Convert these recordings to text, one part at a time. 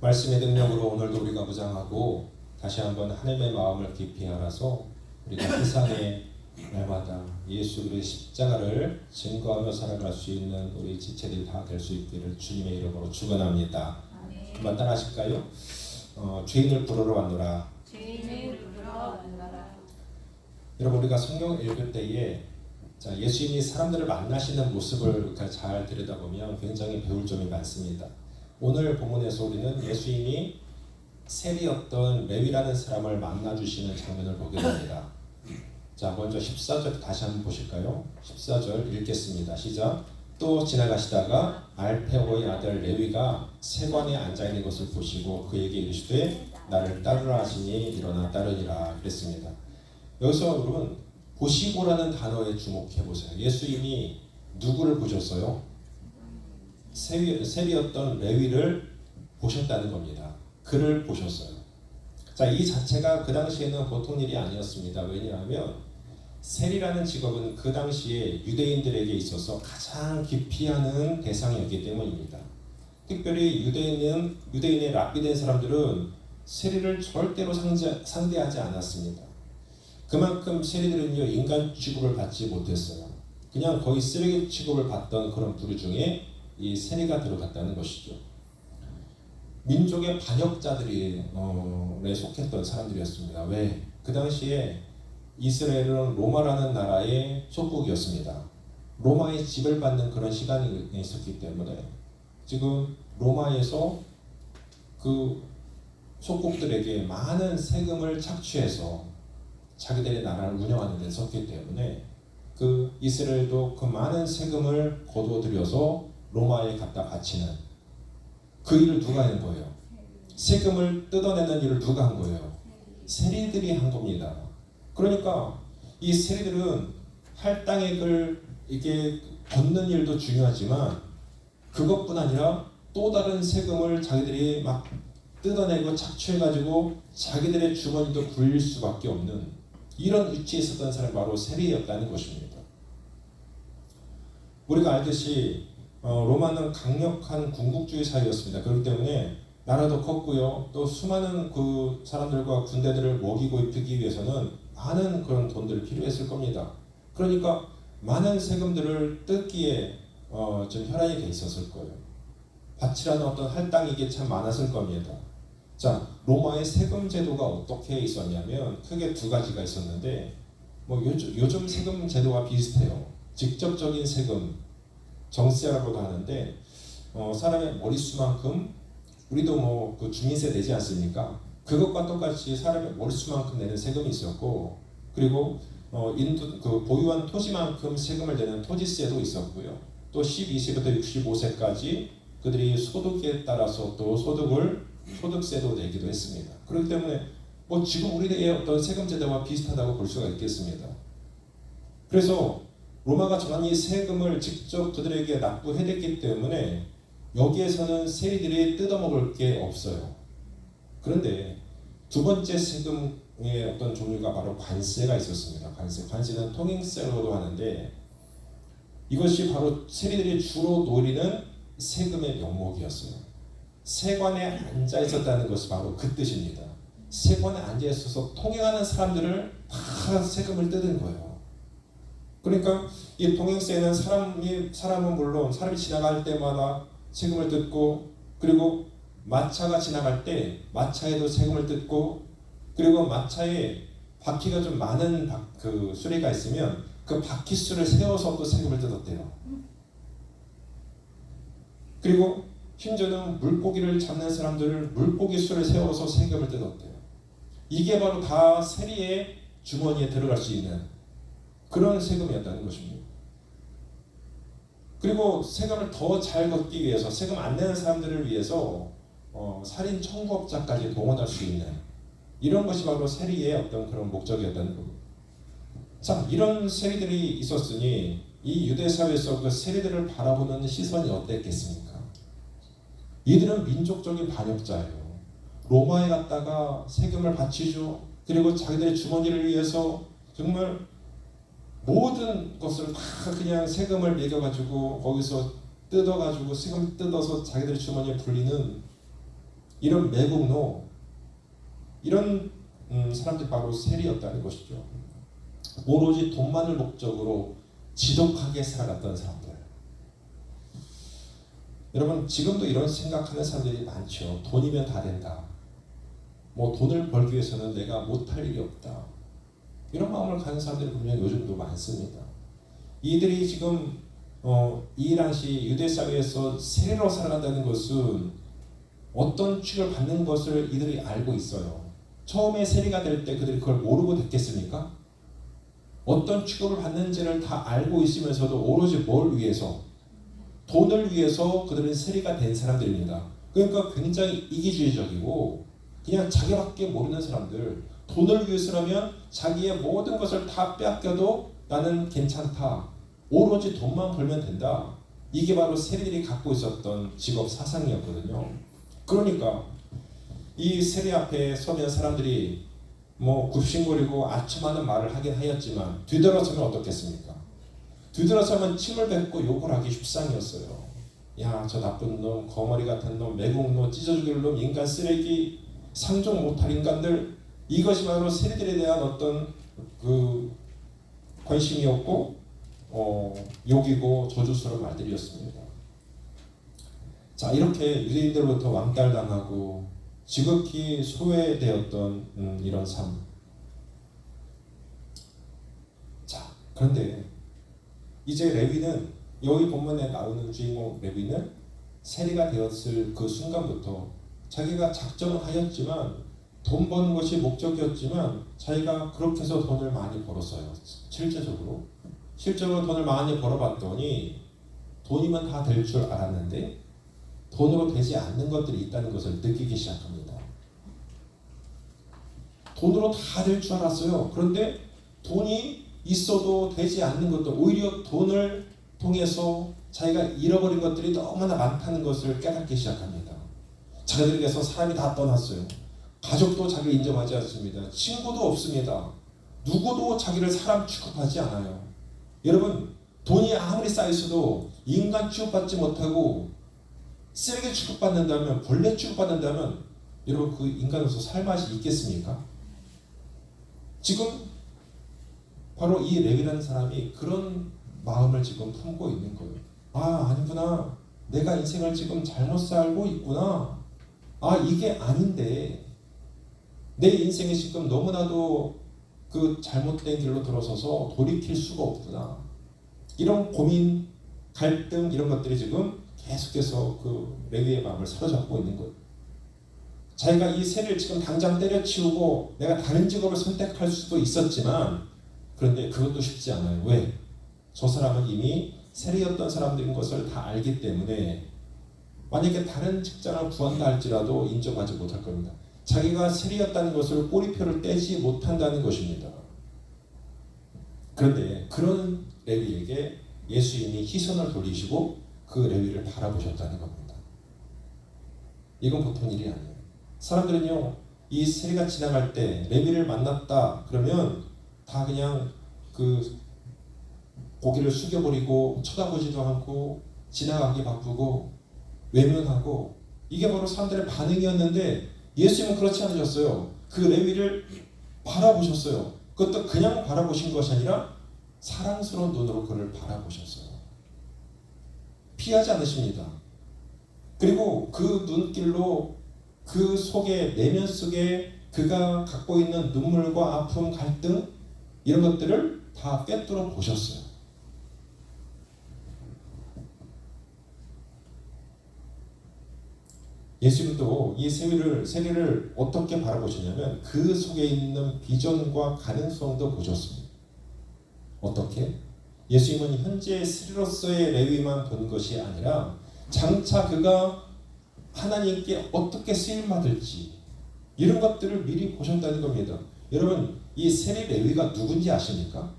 말씀의 능력으로 오늘도 우리가 무장하고 다시 한번 하나님의 마음을 깊이 알아서 우리가 세상에 날마다 예수 그리스도의 십자가를 증거하며 살아갈 수 있는 우리 지체들이 다 될 수 있기를 주님의 이름으로 축원합니다. 한번 따라하실까요? 죄인을 부르러 왔노라. 죄인을 부르러 왔노라. 여러분, 우리가 성경 읽을 때에 예수님이 사람들을 만나시는 모습을 잘 들여다보면 굉장히 배울 점이 많습니다. 오늘 본문에서 우리는 예수님이 세리였던 레위라는 사람을 만나주시는 장면을 보게 됩니다. 자, 먼저 14절 다시 한번 보실까요? 14절 읽겠습니다. 시작. 또 지나가시다가 알페오의 아들 레위가 세관에 앉아있는 것을 보시고 그에게 이르시되 나를 따르라 하시니 일어나 따르니라 그랬습니다. 여기서 여러분 보시고라는 단어에 주목해 보세요. 예수님이 누구를 보셨어요? 세리였던 레위를 보셨다는 겁니다. 그를 보셨어요. 자, 이 자체가 그 당시에는 보통 일이 아니었습니다. 왜냐하면 세리라는 직업은 그 당시에 유대인들에게 있어서 가장 기피하는 대상이었기 때문입니다. 특별히 유대인의 랍비된 사람들은 세리를 절대로 상대하지 않았습니다. 그만큼 세리들은요, 인간 취급을 받지 못했어요. 그냥 거의 쓰레기 취급을 받던 그런 부류 중에 이 세리가 들어갔다는 것이죠. 민족의 반역자들이 속했던 사람들이었습니다. 왜? 그 당시에 이스라엘은 로마라는 나라의 속국이었습니다. 로마의 지배를 받는 그런 시간이 있었기 때문에 지금 로마에서 그 속국들에게 많은 세금을 착취해서 자기들의 나라를 운영하는 데 썼기 때문에 그 이스라엘도 그 많은 세금을 거둬들여서 로마에 갖다 바치는 그 일을 누가 한 거예요? 세금을 뜯어내는 일을 누가 한 거예요? 세리들이 한 겁니다. 그러니까 이 세리들은 할당액을 이게 걷는 일도 중요하지만 그것뿐 아니라 또 다른 세금을 자기들이 막 뜯어내고 착취해가지고 자기들의 주머니도 굴릴 수밖에 없는 이런 위치에 있었던 사람이 바로 세리였다는 것입니다. 우리가 알듯이 로마는 강력한 군국주의 사회였습니다. 그렇기 때문에 나라도 컸고요. 또 수많은 그 사람들과 군대들을 먹이고 입히기 위해서는 많은 그런 돈들이 필요했을 겁니다. 그러니까 많은 세금들을 뜯기에 좀 혈안이 돼 있었을 거예요. 바치라는 어떤 할당이 이게 참 많았을 겁니다. 자, 로마의 세금 제도가 어떻게 있었냐면 크게 두 가지가 있었는데 요즘 세금 제도와 비슷해요. 직접적인 세금, 정세라고도 하는데 사람의 머릿수만큼 우리도 그 주민세 내지 않습니까? 그것과 똑같이 사람의 머릿수만큼 내는 세금이 있었고, 그리고 그 보유한 토지만큼 세금을 내는 토지세도 있었고요. 또 12세부터 65세까지 그들이 소득에 따라서 또 소득세도 내기도 했습니다. 그렇기 때문에 지금 우리의 어떤 세금 제도와 비슷하다고 볼 수가 있겠습니다. 그래서 로마가 정한 이 세금을 직접 그들에게 납부해댔기 때문에 여기에서는 세리들이 뜯어먹을 게 없어요. 그런데 두 번째 세금의 어떤 종류가 바로 관세가 있었습니다. 관세는 통행세로도 하는데 이것이 바로 세리들이 주로 노리는 세금의 명목이었어요. 세관에 앉아 있었다는 것이 바로 그 뜻입니다. 세관에 앉아 있어서 통행하는 사람들을 다 세금을 뜯은 거예요. 그러니까 이 통행세는 사람은 물론 사람이 지나갈 때마다 세금을 뜯고, 그리고 마차가 지나갈 때 마차에도 세금을 뜯고, 그리고 마차에 바퀴가 좀 많은 그 수레가 있으면 그 바퀴 수를 세워서 또 세금을 뜯었대요. 그리고 심지어는 물고기를 잡는 사람들을 물고기 수를 세워서 세금을 뜯었대요. 이게 바로 다 세리의 주머니에 들어갈 수 있는 그런 세금이었다는 것입니다. 그리고 세금을 더 잘 걷기 위해서, 세금 안 내는 사람들을 위해서 살인 청부업자까지 동원할 수 있는 이런 것이 바로 세리의 어떤 그런 목적이었다는 겁니다. 자, 이런 세리들이 있었으니 이 유대 사회에서 그 세리들을 바라보는 시선이 어땠겠습니까? 이들은 민족적인 반역자예요. 로마에 갔다가 세금을 바치죠. 그리고 자기들의 주머니를 위해서 정말 모든 것을 다 그냥 세금을 매겨가지고 거기서 뜯어가지고 세금 뜯어서 자기들 주머니에 불리는 이런 매국노, 이런 사람들이 바로 세리였다는 것이죠. 오로지 돈만을 목적으로 지독하게 살아갔던 사람들. 여러분, 지금도 이런 생각하는 사람들이 많죠. 돈이면 다 된다. 뭐 돈을 벌기 위해서는 내가 못할 일이 없다. 이런 마음을 가진 사람들이 분명히 요즘도 많습니다. 이들이 지금 이 당시 유대 사회에서 세리로 살아간다는 것은 어떤 취급을 받는 것을 이들이 알고 있어요. 처음에 세리가 될 때 그들이 그걸 모르고 됐겠습니까? 어떤 취급을 받는지를 다 알고 있으면서도 오로지 뭘 위해서? 돈을 위해서 그들은 세리가 된 사람들입니다. 그러니까 굉장히 이기주의적이고 그냥 자기밖에 모르는 사람들, 돈을 위해서라면 자기의 모든 것을 다 빼앗겨도 나는 괜찮다. 오로지 돈만 벌면 된다. 이게 바로 세리들이 갖고 있었던 직업 사상이었거든요. 그러니까 이 세리 앞에 서면 사람들이 뭐 굽신거리고 아첨하는 말을 하긴 하였지만 뒤돌아서면 어떻겠습니까? 뒤돌아서면 침을 뱉고 욕을 하기 십상이었어요. 야, 저 나쁜 놈, 거머리 같은 놈, 매국노, 찢어 죽일 놈, 인간 쓰레기, 상종 못할 인간들. 이것이 바로 세리들에 대한 어떤 그 관심이었고 욕이고 저주스러운 말들이었습니다. 자, 이렇게 유대인들로부터 왕따당하고 지극히 소외되었던 이런 삶. 자, 그런데 이제 레위는, 여기 본문에 나오는 주인공 레위는 세리가 되었을 그 순간부터 자기가 작정을 하였지만, 돈 버는 것이 목적이었지만 자기가 그렇게 해서 돈을 많이 벌었어요. 실제로 돈을 많이 벌어봤더니 돈이면 다 될 줄 알았는데 돈으로 되지 않는 것들이 있다는 것을 느끼기 시작합니다. 돈으로 다 될 줄 알았어요. 그런데 돈이 있어도 되지 않는 것들, 오히려 돈을 통해서 자기가 잃어버린 것들이 너무나 많다는 것을 깨닫기 시작합니다. 자기들에게서 사람이 다 떠났어요. 가족도 자기를 인정하지 않습니다. 친구도 없습니다. 누구도 자기를 사람 취급하지 않아요. 여러분, 돈이 아무리 쌓여있어도 인간 취급받지 못하고 쓰레기 취급받는다면, 벌레 취급받는다면 여러분 그 인간으로서 살 맛이 있겠습니까? 지금 바로 이 레위라는 사람이 그런 마음을 지금 품고 있는 거예요. 아, 아니구나. 내가 인생을 지금 잘못 살고 있구나. 아, 이게 아닌데 내 인생이 지금 너무나도 그 잘못된 길로 들어서서 돌이킬 수가 없구나. 이런 고민, 갈등, 이런 것들이 지금 계속해서 그 레위의 마음을 사로잡고 있는 거예요. 자기가 이 세리를 지금 당장 때려치우고 내가 다른 직업을 선택할 수도 있었지만, 그런데 그것도 쉽지 않아요. 왜? 저 사람은 이미 세리였던 사람들인 것을 다 알기 때문에 만약에 다른 직장을 구한다 할지라도 인정하지 못할 겁니다. 자기가 세리였다는 것을 꼬리표를 떼지 못한다는 것입니다. 그런데 그런 레위에게 예수님이 시선을 돌리시고 그 레위를 바라보셨다는 겁니다. 이건 보통 일이 아니에요. 사람들은요, 이 세리가 지나갈 때 레위를 만났다 그러면 다 그냥 그 고개를 숙여버리고 쳐다보지도 않고 지나가기 바쁘고 외면하고, 이게 바로 사람들의 반응이었는데 예수님은 그렇지 않으셨어요. 그 레위를 바라보셨어요. 그것도 그냥 바라보신 것이 아니라 사랑스러운 눈으로 그를 바라보셨어요. 피하지 않으십니다. 그리고 그 눈길로 그 속에, 내면 속에 그가 갖고 있는 눈물과 아픔, 갈등, 이런 것들을 다 꿰뚫어 보셨어요. 예수님도 이 세리를 어떻게 바라보시냐면 그 속에 있는 비전과 가능성도 보셨습니다. 어떻게? 예수님은 현재 세리로서의 레위만 본 것이 아니라 장차 그가 하나님께 어떻게 쓰임받을지, 이런 것들을 미리 보셨다는 겁니다. 여러분, 이 세리 레위가 누군지 아십니까?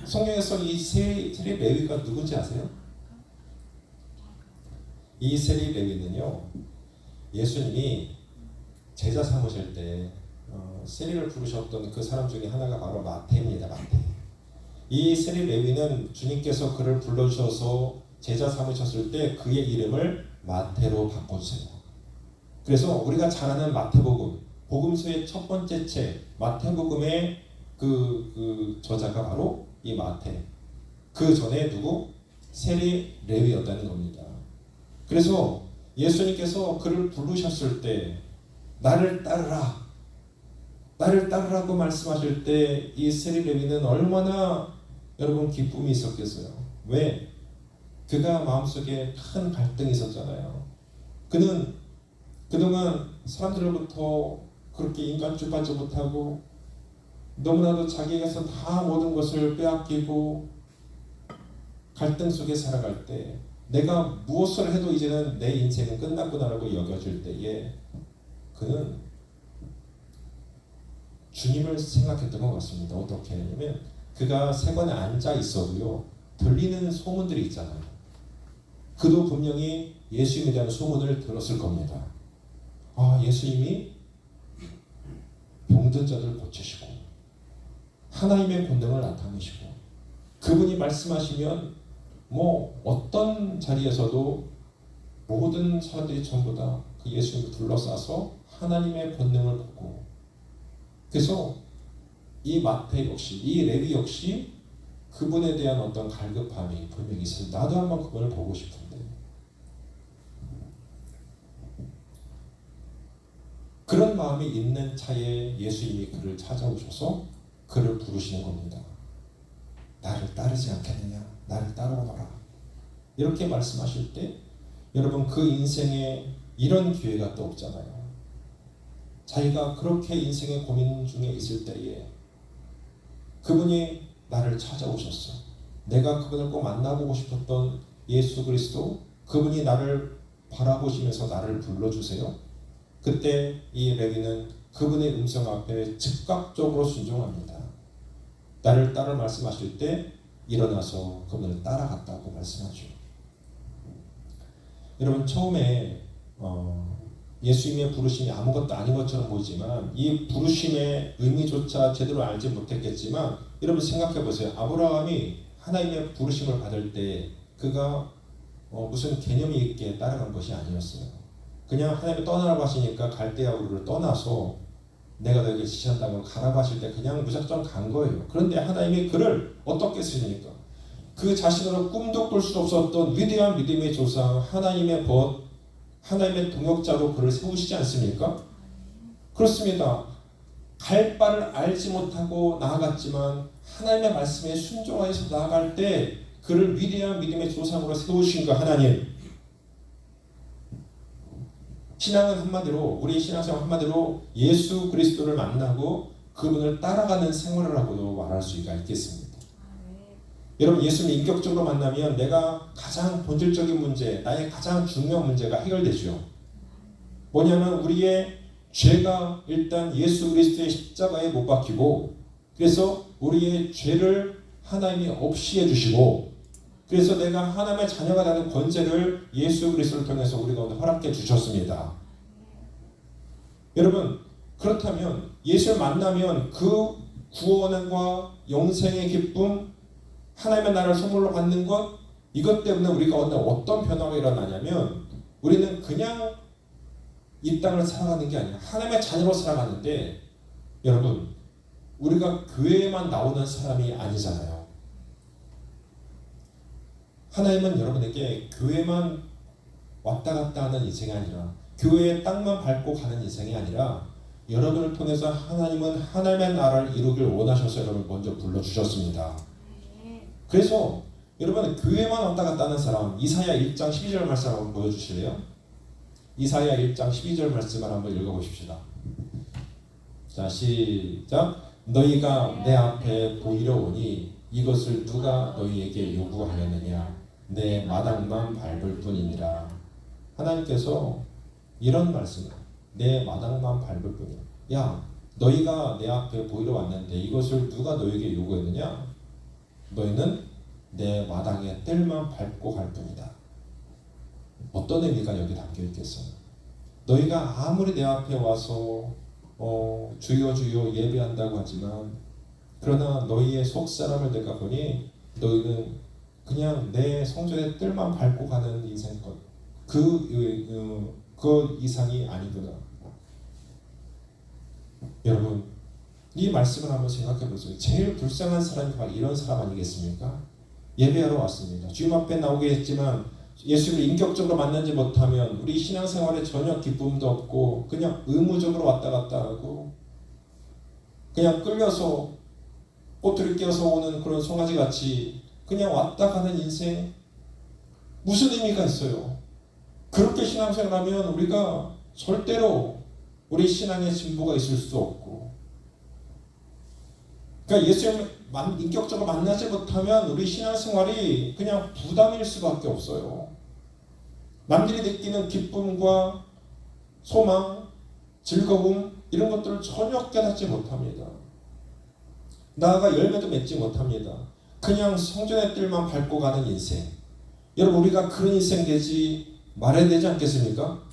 성경에서 이 세리 레위가 누군지 아세요? 이 세리 레위는요, 예수님이 제자 삼으실 때 세리를 부르셨던 그 사람 중에 하나가 바로 마태입니다. 마태. 이 세리 레위는 주님께서 그를 불러주셔서 제자 삼으셨을 때 그의 이름을 마태로 바꿔주세요. 그래서 우리가 잘 아는 마태복음, 복음서의 첫 번째 책 마태복음의 그 저자가 바로 이 마태. 그 전에 누구? 세리 레위였다는 겁니다. 그래서 예수님께서 그를 부르셨을 때 나를 따르라, 나를 따르라고 말씀하실 때 이 세리 레위는 얼마나 여러분 기쁨이 있었겠어요. 왜? 그가 마음속에 큰 갈등이 있었잖아요. 그는 그동안 사람들로부터 그렇게 인간줄 받지 못하고 너무나도 자기에게서 다 모든 것을 빼앗기고 갈등 속에 살아갈 때 내가 무엇을 해도 이제는 내 인생은 끝났구나라고 여겨질 때에 그는 주님을 생각했던 것 같습니다. 어떻게 하냐면 그가 세관에 앉아 있어도요 들리는 소문들이 있잖아요. 그도 분명히 예수님에 대한 소문을 들었을 겁니다. 아, 예수님이 병든 자들 고치시고 하나님의 권능을 나타내시고 그분이 말씀하시면 뭐 어떤 자리에서도 모든 사람들이 전부 다 그 예수님을 둘러싸서 하나님의 권능을 보고 그래서 이 마태 역시 이 레위 역시 그분에 대한 어떤 갈급함이 분명히 있어요. 나도 한번 그분을 보고 싶은데 그런 마음이 있는 차에 예수님이 그를 찾아오셔서 그를 부르시는 겁니다. 나를 따르지 않겠느냐? 나를 따라오너라. 이렇게 말씀하실 때 여러분 그 인생에 이런 기회가 또 없잖아요. 자기가 그렇게 인생의 고민 중에 있을 때에 그분이 나를 찾아오셨어. 내가 그분을 꼭 만나보고 싶었던 예수 그리스도 그분이 나를 바라보시면서 나를 불러주세요. 그때 이 레위는 그분의 음성 앞에 즉각적으로 순종합니다. 나를 따라 말씀하실 때 일어나서 그분을 따라갔다고 말씀하죠. 여러분 처음에 예수님의 부르심이 아무것도 아닌 것처럼 보이지만 이 부르심의 의미조차 제대로 알지 못했겠지만 여러분 생각해 보세요. 아브라함이 하나님의 부르심을 받을 때 그가 무슨 개념이 있게 따라간 것이 아니었어요. 그냥 하나님이 떠나라고 하시니까 갈대아 우르를 떠나서 내가 너에게 지시한 땅으로 가라고 하실 때 그냥 무작정 간 거예요. 그런데 하나님이 그를 어떻게 쓰십니까? 그 자신으로 꿈도 꿀 수 없었던 위대한 믿음의 조상 하나님의 벗 하나님의 동역자로 그를 세우시지 않습니까? 그렇습니다. 갈 바를 알지 못하고 나아갔지만 하나님의 말씀에 순종하여서 나아갈 때 그를 위대한 믿음의 조상으로 세우신 그 하나님. 신앙은 한마디로 우리 신앙생활 한마디로 예수 그리스도를 만나고 그분을 따라가는 생활을 하고도 말할 수가 있겠습니다. 여러분 예수님 인격적으로 만나면 내가 가장 본질적인 문제, 나의 가장 중요한 문제가 해결되죠. 뭐냐면 우리의 죄가 일단 예수 그리스도의 십자가에 못 박히고 그래서 우리의 죄를 하나님이 없이 해주시고 그래서 내가 하나님의 자녀가 되는 권세를 예수 그리스도를 통해서 우리가 오늘 허락해 주셨습니다. 여러분 그렇다면 예수를 만나면 그 구원과 영생의 기쁨 하나님의 나라를 선물로 받는 것 이것 때문에 우리가 어떤 변화가 일어나냐면 우리는 그냥 이 땅을 살아가는 게 아니라 하나님의 자녀로 살아가는데 여러분 우리가 교회에만 나오는 사람이 아니잖아요. 하나님은 여러분에게 교회만 왔다 갔다 하는 인생이 아니라 교회의 땅만 밟고 가는 인생이 아니라 여러분을 통해서 하나님은 하나님의 나라를 이루길 원하셔서 여러분을 먼저 불러주셨습니다. 그래서 여러분 교회만 왔다 갔다 하는 사람 이사야 1장 12절 말씀 한번 보여주실래요? 이사야 1장 12절 말씀을 한번 읽어보십시다. 자 시작. 너희가 내 앞에 보이려 오니 이것을 누가 너희에게 요구하였느냐 내 마당만 밟을 뿐이니라. 하나님께서 이런 말씀을 내 마당만 밟을 뿐이야. 야 너희가 내 앞에 보이러 왔는데 이것을 누가 너희에게 요구했느냐 너희는 내 마당의 뜰만 밟고 갈 뿐이다. 어떤 의미가 여기 담겨 있겠어요? 너희가 아무리 내 앞에 와서 주여 주여 예배한다고 하지만 그러나 너희의 속사람을 내가 보니 너희는 그냥 내 성전의 뜰만 밟고 가는 인생 것. 그 이상이 아니구나. 여러분, 이 말씀을 한번 생각해 보세요. 제일 불쌍한 사람이 바로 이런 사람 아니겠습니까? 예배하러 왔습니다. 주님 앞에 나오게 했지만 예수를 인격적으로 만나지 못하면 우리 신앙생활에 전혀 기쁨도 없고 그냥 의무적으로 왔다 갔다 하고 그냥 끌려서 꼬투리 껴서 오는 그런 송아지같이 그냥 왔다 가는 인생, 무슨 의미가 있어요? 그렇게 신앙생활하면 우리가 절대로 우리 신앙의 진보가 있을 수 없고, 그러니까 예수님을 인격적으로 만나지 못하면 우리 신앙생활이 그냥 부담일 수밖에 없어요. 남들이 느끼는 기쁨과 소망, 즐거움 이런 것들을 전혀 깨닫지 못합니다. 나아가 열매도 맺지 못합니다. 그냥 성전의 뜰만 밟고 가는 인생. 여러분, 우리가 그런 인생 되지 말아야 되지 않겠습니까?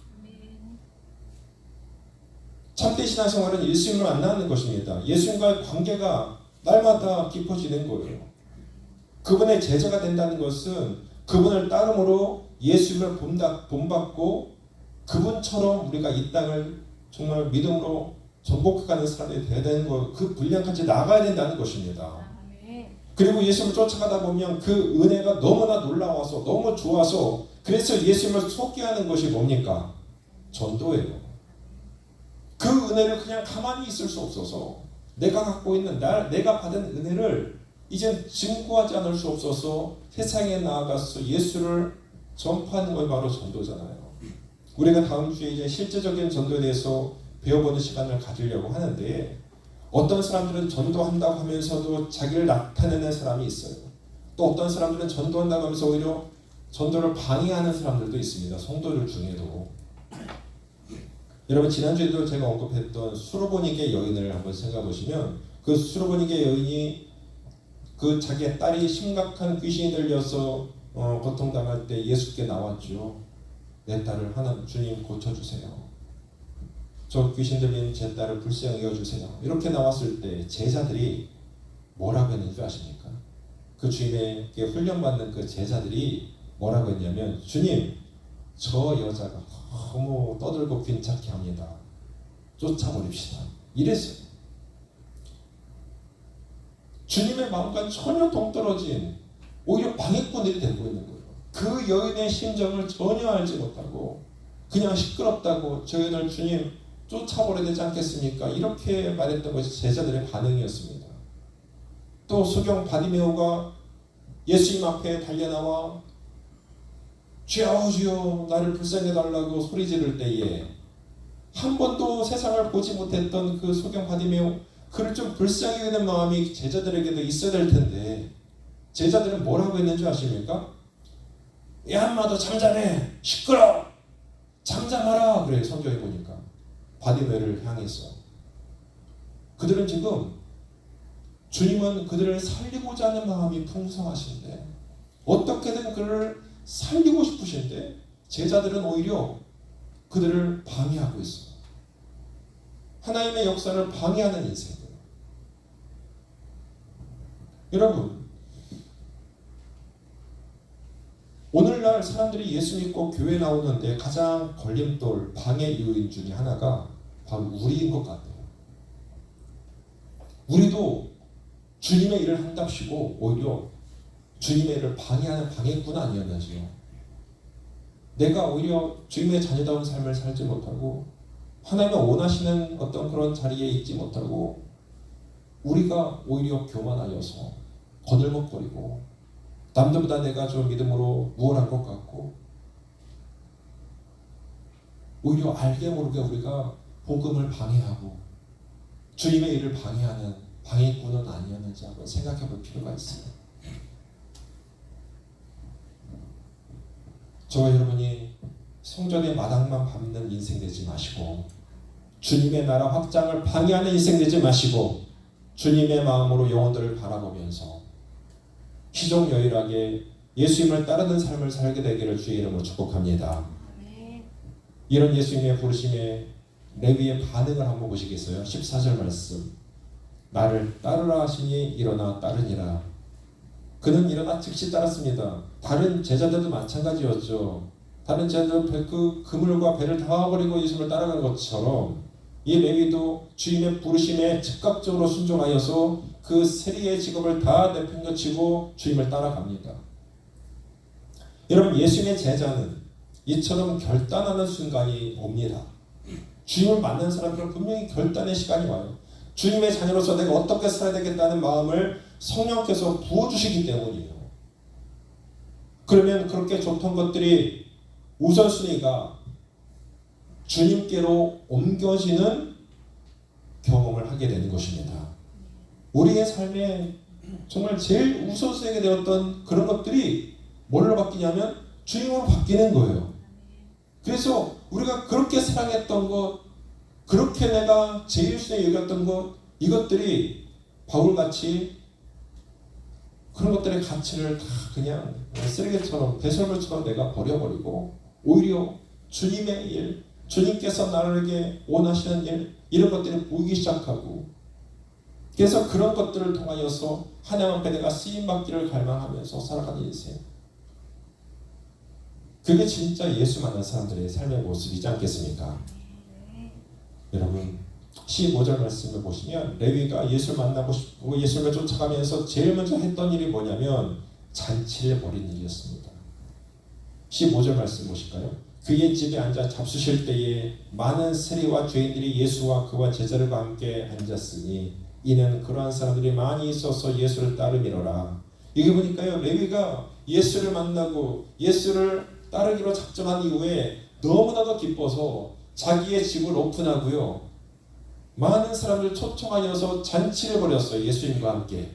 참된 신앙생활은 예수님을 만나는 것입니다. 예수님과의 관계가 날마다 깊어지는 거예요. 그분의 제자가 된다는 것은 그분을 따름으로 예수님을 본받고 그분처럼 우리가 이 땅을 정말 믿음으로 정복해가는 사람이 되어야 되는 것, 그 분량까지 나가야 된다는 것입니다. 그리고 예수님을 쫓아가다 보면 그 은혜가 너무나 놀라워서 너무 좋아서 그래서 예수님을 속게 것이 뭡니까? 전도예요. 그 은혜를 그냥 가만히 있을 수 없어서 내가 갖고 있는 내가 받은 은혜를 이젠 증거하지 않을 수 없어서 세상에 나아가서 예수를 전파하는 것이 바로 전도잖아요. 우리가 다음 주에 이제 실제적인 전도에 대해서 배워보는 시간을 가지려고 하는데, 어떤 사람들은 전도한다고 하면서도 자기를 나타내는 사람이 있어요. 또 어떤 사람들은 전도한다고 하면서 오히려 전도를 방해하는 사람들도 있습니다. 성도들 중에도. 여러분, 지난주에도 제가 언급했던 수르보니게 여인을 한번 생각해 보시면, 그 수르보니게 여인이 그 자기의 딸이 심각한 귀신이 들려서 고통당할 때 예수께 나왔죠. 내 딸을 주님 고쳐주세요. 저 귀신 들린 제 딸을 불쌍히 여주세요. 이렇게 나왔을 때 제자들이 뭐라고 했는지 아십니까? 그 주님에게 훈련받는 그 제자들이 뭐라고 했냐면, 주님, 저 여자가 너무 떠들고 빈착해 합니다. 쫓아버립시다. 이랬어요. 주님의 마음과 전혀 동떨어진 오히려 방해꾼들이 되고 있는 거예요. 그 여인의 심정을 전혀 알지 못하고 그냥 시끄럽다고 저 여인을 주님 쫓아버려야 되지 않겠습니까? 이렇게 말했던 것이 제자들의 반응이었습니다. 또 소경 바디메오가 예수님 앞에 달려나와 주여 주여 나를 불쌍히 해달라고 소리 지를 때에 한 번도 세상을 보지 못했던 그 소경 바디메오, 그를 좀 불쌍히 여기는 마음이 제자들에게도 있어야 될 텐데 제자들은 뭐라고 했는지 아십니까? 야, 인마 잠잠해, 시끄러, 잠잠하라, 그래요. 성경에 보니까 바디메오를 향해서. 그들은 지금 주님은 그들을 살리고자 하는 마음이 풍성하신데, 어떻게든 그를 살리고 싶으신데 제자들은 오히려 그들을 방해하고 있어요. 하나님의 역사를 방해하는 인생들. 여러분, 오늘날 사람들이 예수 믿고 교회 나오는데 가장 걸림돌, 방해 요인 중에 하나가 바로 우리인 것 같아요. 우리도 주님의 일을 한답시고 오히려 주님의 일을 방해하는 방해꾼 아니었나지요. 내가 오히려 주님의 자녀다운 삶을 살지 못하고 하나님의 원하시는 어떤 그런 자리에 있지 못하고 우리가 오히려 교만하여서 거들먹거리고 남들보다 내가 좀 믿음으로 우월한 것 같고 오히려 알게 모르게 우리가 복음을 방해하고 주님의 일을 방해하는 방해꾼은 아니었는지 한번 생각해 볼 필요가 있어요. 저와 여러분이 성전의 마당만 밟는 인생 되지 마시고 주님의 나라 확장을 방해하는 인생 되지 마시고 주님의 마음으로 영혼들을 바라보면서 희종여일하게 예수님을 따르는 삶을 살게 되기를 주의 이름으로 축복합니다. 이런 예수님의 부르심에 레위의 반응을 한번 보시겠어요? 14절 말씀. 나를 따르라 하시니 일어나 따르니라. 그는 일어나 즉시 따랐습니다. 다른 제자들도 마찬가지였죠. 다른 제자들 그 그물과 배를 다 버리고 예수님을 따라간 것처럼 이 레위도 주님의 부르심에 즉각적으로 순종하여서 그 세리의 직업을 다 내팽겨치고 주님을 따라갑니다. 여러분, 예수님의 제자는 이처럼 결단하는 순간이 옵니다. 주님을 만난 사람들은 분명히 결단의 시간이 와요. 주님의 자녀로서 내가 어떻게 살아야 되겠다는 마음을 성령께서 부어주시기 때문이에요. 그러면 그렇게 좋던 것들이 우선순위가 주님께로 옮겨지는 경험을 하게 되는 것입니다. 우리의 삶에 정말 제일 우선순위가 되었던 그런 것들이 뭘로 바뀌냐면 주님으로 바뀌는 거예요. 그래서 우리가 그렇게 사랑했던 것, 그렇게 내가 제일 순위에 여겼던 것, 이것들이 바울같이 그런 것들의 가치를 다 그냥 쓰레기처럼 배설물처럼 내가 버려버리고 오히려 주님의 일, 주님께서 나에게 원하시는 일, 이런 것들이 보이기 시작하고, 그래서 그런 것들을 통하여서 하나님 앞에 내가 쓰임받기를 갈망하면서 살아가는 인생, 그게 진짜 예수 만난 사람들의 삶의 모습이지 않겠습니까? 여러분, 15절 말씀을 보시면 레위가 예수를 만나고 싶고 예수를 쫓아가면서 제일 먼저 했던 일이 뭐냐면 잔치를 벌인 일이었습니다. 15절 말씀 보실까요? 그의 집에 앉아 잡수실 때에 많은 세리와 죄인들이 예수와 그와 제자들과 함께 앉았으니 이는 그러한 사람들이 많이 있어서 예수를 따르미로라. 여기 보니까요, 레위가 예수를 만나고 예수를 따르기로 작정한 이후에 너무나도 기뻐서 자기의 집을 오픈하고요, 많은 사람들 초청하여서 잔치를 벌였어요. 예수님과 함께.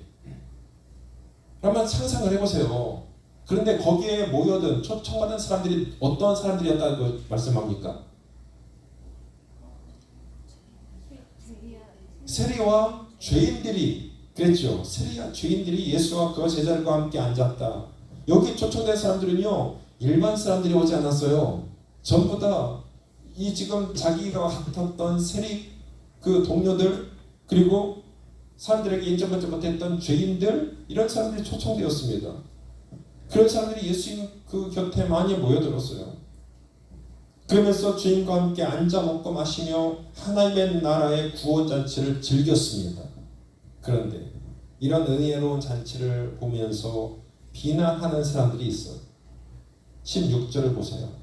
한번 상상을 해보세요. 그런데 거기에 모여든 초청받은 사람들이 어떤 사람들이었다고 말씀합니까? 세리와 죄인들이, 그랬죠. 세리와 죄인들이 예수와 그 제자들과 함께 앉았다. 여기 초청된 사람들은요, 일반 사람들이 오지 않았어요. 전부 다 이 지금 자기가 맡았던 세리 그 동료들, 그리고 사람들에게 인정받지 못했던 죄인들, 이런 사람들이 초청되었습니다. 그런 사람들이 예수님 그 곁에 많이 모여들었어요. 그러면서 주님과 함께 앉아 먹고 마시며 하나님의 나라의 구원잔치를 즐겼습니다. 그런데 이런 은혜로운 잔치를 보면서 비난하는 사람들이 있어요. 16절을 보세요.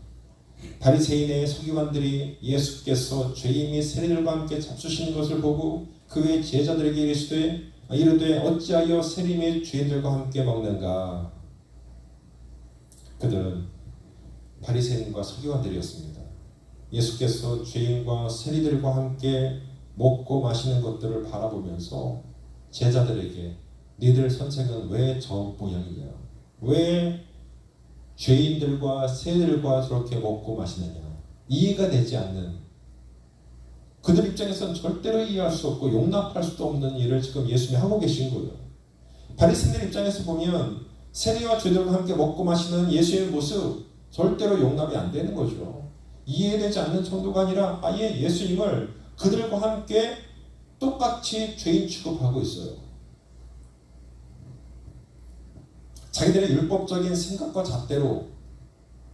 바리새인의 서기관들이 예수께서 죄인 및 세리들과 함께 잡수시는 것을 보고 그의 제자들에게 이르되 어찌하여 세리 및 죄인들과 함께 먹는가. 그들은 바리새인과 서기관들이었습니다. 예수께서 죄인과 세리들과 함께 먹고 마시는 것들을 바라보면서 제자들에게 너희들 선생은 왜 저 모양이냐, 왜 죄인들과 세리들과 저렇게 먹고 마시느냐, 이해가 되지 않는, 그들 입장에서는 절대로 이해할 수 없고 용납할 수도 없는 일을 지금 예수님이 하고 계신 거예요. 바리새인들 입장에서 보면 세리와 죄들과 함께 먹고 마시는 예수의 모습 절대로 용납이 안 되는 거죠. 이해되지 않는 정도가 아니라 아예 예수님을 그들과 함께 똑같이 죄인 취급하고 있어요. 자기들의 율법적인 생각과 잣대로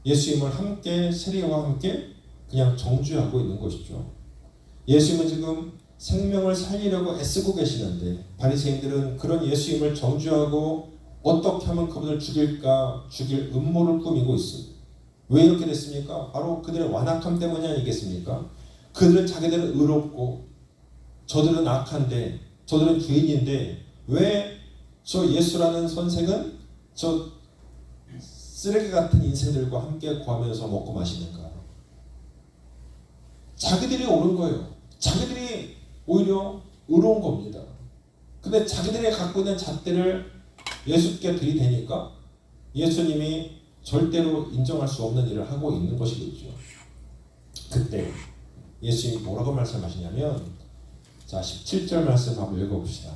예수님을 함께 세리와 함께 그냥 정죄하고 있는 것이죠. 예수님은 지금 생명을 살리려고 애쓰고 계시는데 바리새인들은 그런 예수님을 정죄하고 어떻게 하면 그분을 죽일까, 죽일 음모를 꾸미고 있어요. 왜 이렇게 됐습니까? 바로 그들의 완악함 때문이 아니겠습니까? 그들은 자기들은 의롭고 저들은 악한데, 저들은 죄인인데 왜 저 예수라는 선생은 저 쓰레기 같은 인생들과 함께 구하면서 먹고 마시는가? 자기들이 옳은 거예요. 자기들이 오히려 의로운 겁니다. 근데 자기들이 갖고 있는 잣대를 예수께 들이대니까 예수님이 절대로 인정할 수 없는 일을 하고 있는 것이겠죠. 그때 예수님이 뭐라고 말씀하시냐면, 자 17절 말씀 한번 읽어봅시다.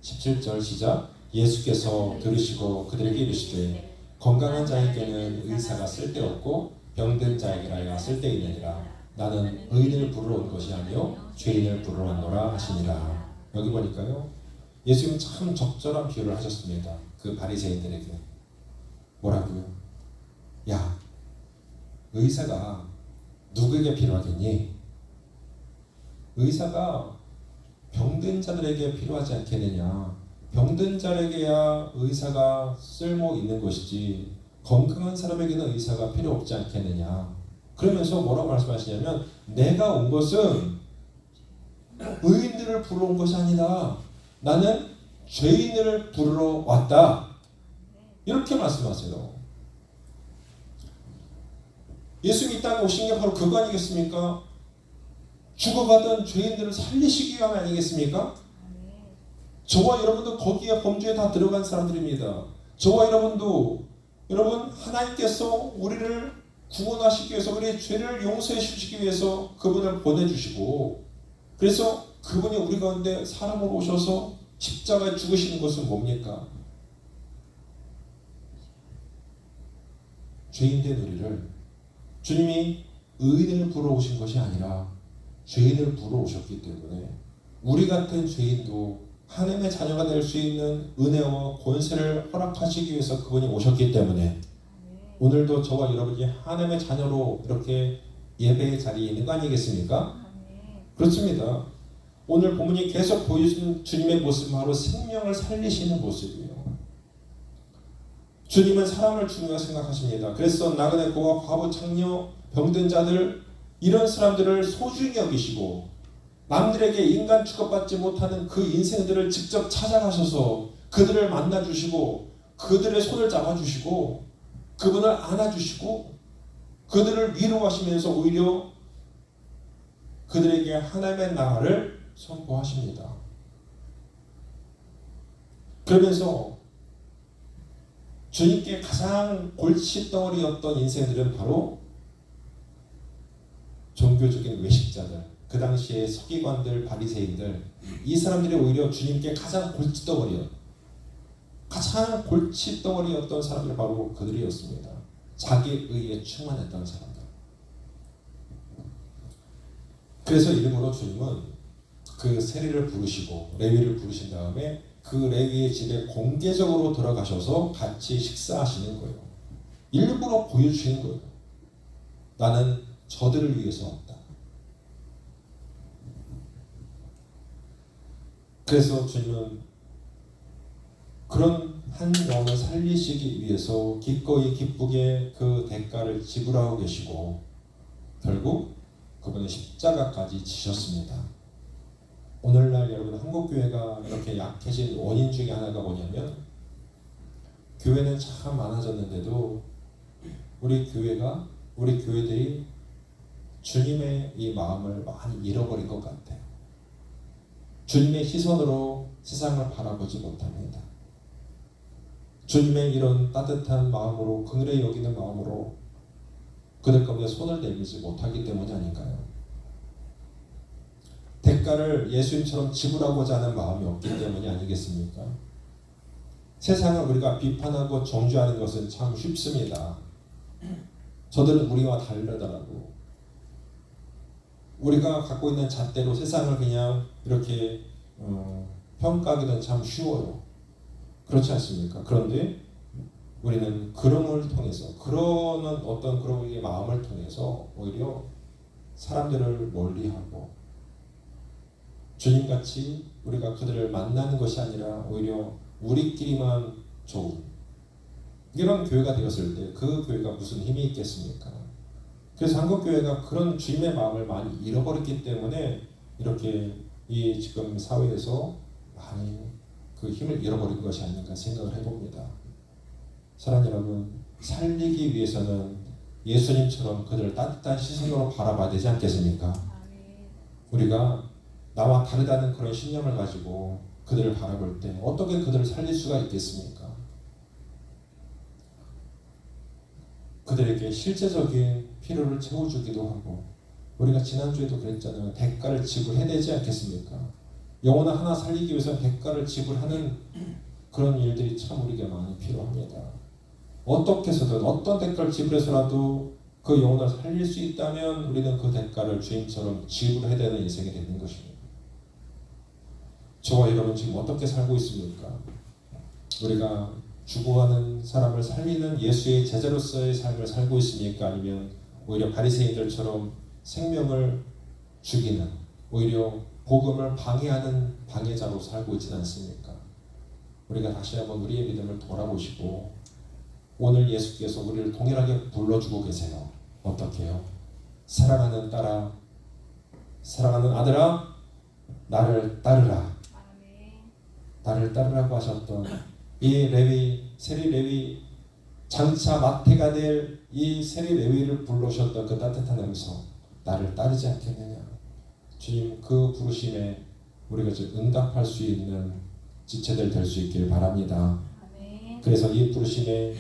17절 시작. 예수께서 들으시고 그들에게 이르시되 건강한 자에게는 의사가 쓸데없고 병든 자에게라야 쓸데있느니라. 나는 의인을 부르러 온 것이 아니요 죄인을 부르러 왔노라 하시니라. 여기 보니까요, 예수님은 참 적절한 비유를 하셨습니다. 그 바리새인들에게 뭐라고요? 야, 의사가 누구에게 필요하겠니? 의사가 병든 자들에게 필요하지 않겠느냐? 병든 자에게야 의사가 쓸모 있는 것이지 건강한 사람에게는 의사가 필요 없지 않겠느냐? 그러면서 뭐라고 말씀하시냐면 내가 온 것은 의인들을 부르러 온 것이 아니다. 나는 죄인을 부르러 왔다. 이렇게 말씀하세요. 예수님이 이 땅에 오신 게 바로 그거 아니겠습니까? 죽어가던 죄인들을 살리시기 위함 아니겠습니까? 저와 여러분도 거기에 범죄에 다 들어간 사람들입니다. 저와 여러분도 여러분 하나님께서 우리를 구원하시기 위해서 우리의 죄를 용서해 주시기 위해서 그분을 보내주시고 그래서 그분이 우리 가운데 사람으로 오셔서 십자가에 죽으시는 것은 뭡니까? 죄인된 우리를 주님이 의인을 부러 오신 것이 아니라 죄인을 부러 오셨기 때문에 우리 같은 죄인도 하나님의 자녀가 될 수 있는 은혜와 권세를 허락하시기 위해서 그분이 오셨기 때문에 오늘도 저와 여러분이 하나님의 자녀로 이렇게 예배의 자리에 있는 거 아니겠습니까? 그렇습니다. 오늘 본문이 계속 보여주는 주님의 모습은 바로 생명을 살리시는 모습이에요. 주님은 사람을 중요하게 생각하십니다. 그래서 나그네 고아, 과부, 창녀, 병든 자들 이런 사람들을 소중히 여기시고 남들에게 인간 취급받지 못하는 그 인생들을 직접 찾아가셔서 그들을 만나주시고 그들의 손을 잡아주시고 그분을 안아주시고 그들을 위로하시면서 오히려 그들에게 하나님의 나라를 선포하십니다. 그러면서 주님께 가장 골칫덩어리였던 인생들은 바로 종교적인 외식자들, 그 당시에 서기관들, 바리새인들, 이 사람들이 오히려 주님께 가장 골칫덩어리였던 사람들이 바로 그들이었습니다. 자기 의에 충만했던 사람들. 그래서 일부러 주님은 그 세리를 부르시고 레위를 부르신 다음에 그 레위의 집에 공개적으로 들어가셔서 같이 식사하시는 거예요. 일부러 보여주시는 거예요. 나는 저들을 위해서 왔다. 그래서 주님은 그런 한 영을 살리시기 위해서 기꺼이 기쁘게 그 대가를 지불하고 계시고 결국 그분은 십자가까지 지셨습니다. 오늘날 여러분 한국교회가 이렇게 약해진 원인 중에 하나가 뭐냐면 교회는 참 많아졌는데도 우리 교회들이 주님의 이 마음을 많이 잃어버린 것 같아요. 주님의 시선으로 세상을 바라보지 못합니다. 주님의 이런 따뜻한 마음으로 긍휼히 여기는 마음으로 그들 가운데 손을 내밀지 못하기 때문이 아닌가요? 대가를 예수님처럼 지불하고자 하는 마음이 없기 때문이 아니겠습니까? 세상을 우리가 비판하고 정죄하는 것은 참 쉽습니다. 저들은 우리와 다르더라고. 우리가 갖고 있는 잣대로 세상을 그냥 이렇게 평가하기는 참 쉬워요. 그렇지 않습니까? 그런데 우리는 그런 우리의 마음을 통해서 오히려 사람들을 멀리하고 주님같이 우리가 그들을 만나는 것이 아니라 오히려 우리끼리만 좋은 이런 교회가 되었을 때 그 교회가 무슨 힘이 있겠습니까? 그래서 한국교회가 그런 주님의 마음을 많이 잃어버렸기 때문에 이렇게 이 지금 사회에서 많이 그 힘을 잃어버린 것이 아닌가 생각을 해봅니다. 사랑하는 여러분, 살리기 위해서는 예수님처럼 그들을 따뜻한 시선으로 바라봐야 되지 않겠습니까? 우리가 나와 다르다는 그런 신념을 가지고 그들을 바라볼 때 어떻게 그들을 살릴 수가 있겠습니까? 그들에게 실제적인 필요를 채워주기도 하고 우리가 지난주에도 그랬잖아요. 대가를 지불해야 되지 않겠습니까? 영혼 하나 살리기 위해서 대가를 지불하는 그런 일들이 참 우리에게 많이 필요합니다. 어떻게 해서든 어떤 대가를 지불해서라도 그 영혼을 살릴 수 있다면 우리는 그 대가를 주님처럼 지불해야 되는 인생이 되는 것입니다. 저와 여러분 지금 어떻게 살고 있습니까? 우리가 죽어가는 사람을 살리는 예수의 제자로서의 삶을 살고 있습니까? 아니면 오히려 바리새인들처럼 생명을 죽이는, 오히려 복음을 방해하는 방해자로 살고 있지는 않습니까? 우리가 다시 한번 우리의 믿음을 돌아보시고 오늘 예수께서 우리를 동일하게 불러주고 계세요. 어떻게 해요? 사랑하는 딸아, 사랑하는 아들아, 나를 따르라. 나를 따르라고 하셨던 이 레위, 세리 레위, 장차 마태가 될 이 세리 레위를 부르셨던 그 따뜻한 음성, 나를 따르지 않겠느냐. 주님, 그 부르심에 우리가 응답할 수 있는 지체들 될 수 있길 바랍니다. 그래서 이 부르심에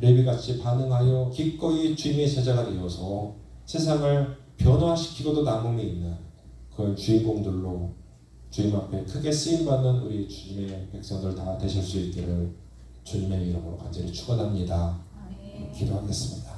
레위같이 반응하여 기꺼이 주님의 제자가 되어서 세상을 변화시키고도 남음이 있는 그 주인공들로 주님 앞에 크게 쓰임받는 우리 주님의 백성들 다 되실 수 있기를 주님의 이름으로 간절히 축원합니다. 기도하겠습니다.